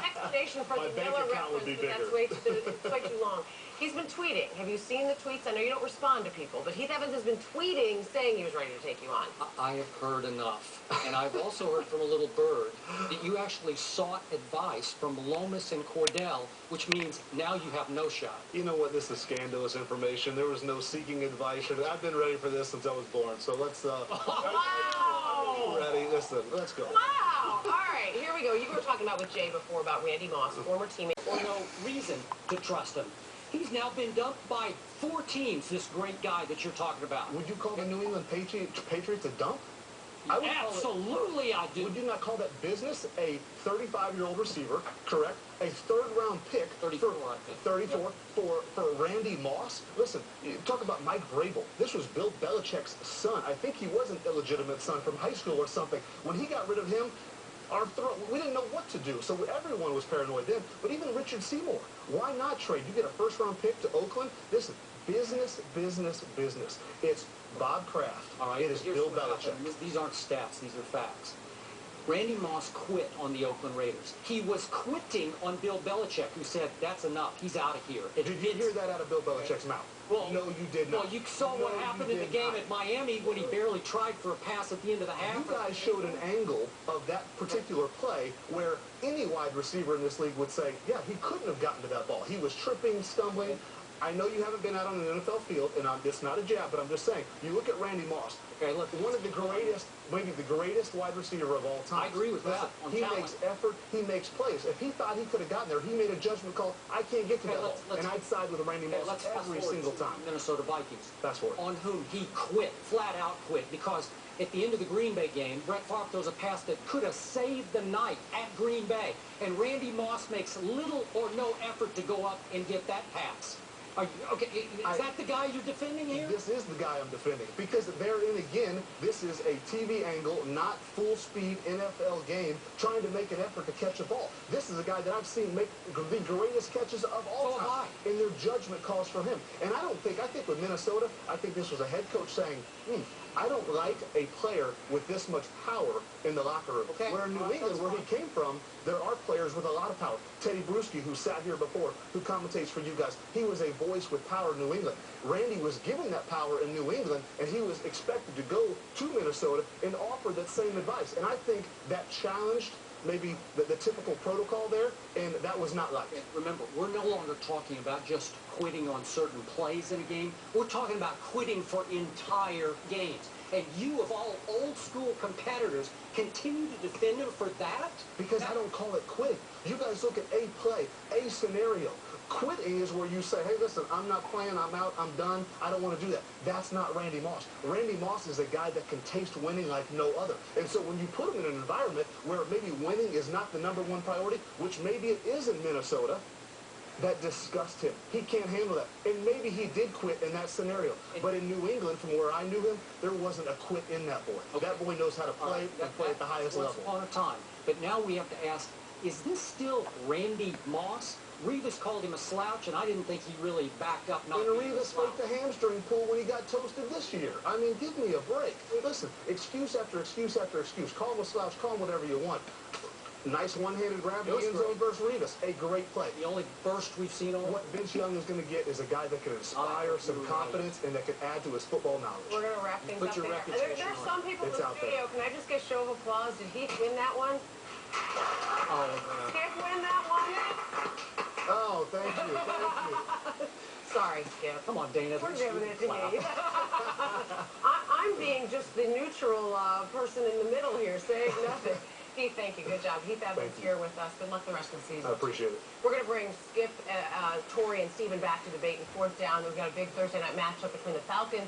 explanation for the bank Miller account would reference, be but it's way too long. He's been tweeting. Have you seen the tweets? I know you don't respond to people, but Heath Evans has been tweeting saying he was ready to take you on. I have heard enough. And I've also heard from a little bird that you actually sought advice from Lomas and Cordell, which means now you have no shot. You know what? This is scandalous information. There was no seeking advice. I've been ready for this since I was born. So let's, Wow! ready. Listen, let's go. Wow! All right, here we go. You were talking about with Jay before about Randy Moss, former teammate. Or no reason to trust him. He's now been dumped by 4 teams, this great guy that you're talking about. Would you call the New England Patriots a dump? Absolutely, I do. Would you not call that business? A 35-year-old receiver, correct? A third-round pick, 34, I think. 34 for Randy Moss. Listen, you talk about Mike Vrabel. This was Bill Belichick's son. I think he was an illegitimate son from high school or something. When he got rid of him, we didn't know what to do, so everyone was paranoid then. But even Richard Seymour, why not trade? You get a first-round pick to Oakland. Listen, business, business, business. It's Bob Kraft. All right, it is Bill Belichick. These aren't stats. These are facts. Randy Moss quit on the Oakland Raiders. He was quitting on Bill Belichick, who said, that's enough. He's out of here. Did you hear that out of Bill Belichick's mouth? Well, no, you did not. Well, you saw what happened in the game at Miami when he barely tried for a pass at the end of the half. You guys showed an angle of that particular play where any wide receiver in this league would say, yeah, he couldn't have gotten to that ball. He was tripping, stumbling. I know you haven't been out on an NFL field, and it's not a jab, but I'm just saying, you look at Randy Moss, okay, look, one of the greatest, maybe the greatest wide receiver of all time. I agree with that. He makes effort, he makes plays. If he thought he could have gotten there, he made a judgment call, I can't get to that ball. And I'd side with Randy Moss every single time. Minnesota Vikings. Fast forward. On whom he quit, flat out quit, because at the end of the Green Bay game, Brett Favre throws a pass that could have saved the night at Green Bay. And Randy Moss makes little or no effort to go up and get that pass. Okay, is that the guy you're defending here? This is the guy I'm defending. Because therein again, this is a TV angle, not full-speed NFL game, trying to make an effort to catch a ball. This is a guy that I've seen make the greatest catches of all time. And their judgment calls for him. And I think with Minnesota, I think this was a head coach saying, I don't like a player with this much power in the locker room. Okay. Where in New England, where he came from, there are players with a lot of power. Teddy Bruschi, who sat here before, who commentates for you guys, he was a voice with power in New England. Randy was given that power in New England, and he was expected to go to Minnesota and offer that same advice. And I think that challenged maybe the typical protocol there, and that was not like it. Remember, we're no longer talking about just quitting on certain plays in a game. We're talking about quitting for entire games. And you, of all old-school competitors, continue to defend him for that? Because I don't call it quitting. You guys look at a play, a scenario. Quitting is where you say, hey, listen, I'm not playing, I'm out, I'm done, I don't want to do that. That's not Randy Moss. Randy Moss is a guy that can taste winning like no other. And so when you put him in an environment where maybe winning is not the #1 priority, which maybe it is in Minnesota, that disgusts him. He can't handle that. And maybe he did quit in that scenario. But in New England, from where I knew him, there wasn't a quit in that boy. Okay. That boy knows how to play and play at the highest level. Once upon a time. But now we have to ask, is this still Randy Moss? Rivas called him a slouch, and I didn't think he really backed up. And Rivas faked the hamstring pull when he got toasted this year. I mean, give me a break. Listen, excuse after excuse after excuse. Call him a slouch, call him whatever you want. Nice one-handed grab in the end zone versus Rivas. A great play. The only burst we've seen on what Vince Young is going to get is a guy that can inspire some confidence and that can add to his football knowledge. We're going to wrap things up there. There's some people in the studio. Can I just get a show of applause? Did Heath win that one? Skip win that one? Oh, thank you. Thank you. Sorry, Skip. Come on, Dana. We're giving it to Heath. I'm being just the neutral person in the middle here, saying nothing. Heath, thank you. Good job. Heath Evans here with us. Good luck the rest of the season. I appreciate it. We're going to bring Skip, Tori, and Steven back to debate in 4th down. We've got a big Thursday night matchup between the Falcons